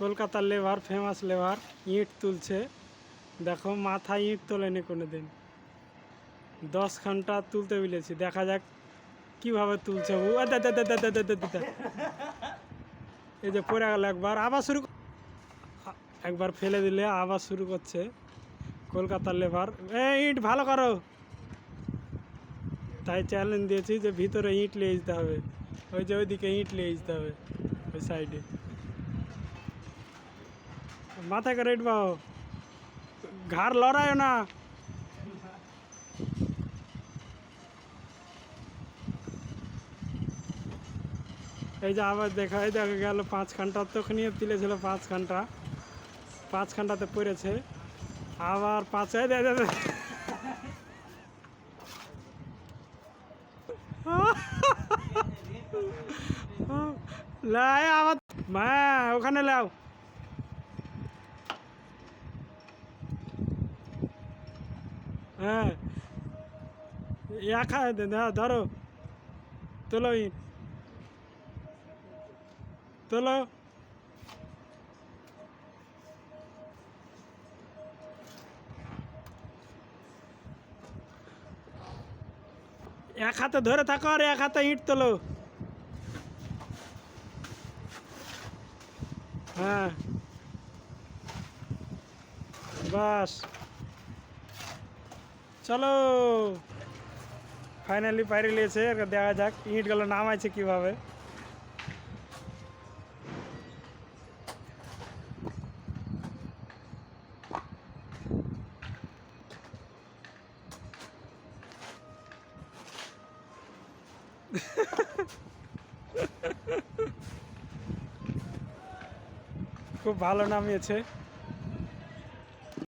কলকাতার labour, famous labour ইট তুলছে। দেখো মাথায় ইট তোলেনি কোনো দিন, 10 ঘন্টা তুলতে বলেছি, দেখা যাক কিভাবে তুলছে। এই যে পড়ে গেল একবার, আবার শুরু, একবার ফেলে দিলে আবার শুরু করছে। কলকাতার লেবার, ইট ভালো করো। তাই চ্যালেঞ্জ দিয়েছি যে ভিতরে ইট নিয়ে যেতে হবে, ওই যে ওইদিকে ইট নিয়ে যেতে হবে, ওই সাইডে। মাথায় করে ইট বাও, ঘাড় লড়ায় না। এই যে আবার দেখা, এই দেখা গেল 5 ঘন্টা, তখনই তুলেছিল 5 ঘন্টা, 5 ঘন্টাতে পড়েছে আবার 5। লাই আবার মা ওখানে লাও। হ্যাঁ ধরো, তোলো ইট, তোলো। এক হাতে ধরে থাকো আর এক হাতে ইট তোলো। হ্যাঁ বাস, চলো ফাইনালি পাইরে নিয়েছে। দেখা যাক ইটগুলো নামাইছে কিভাবে। খুব ভালো নামিয়েছে।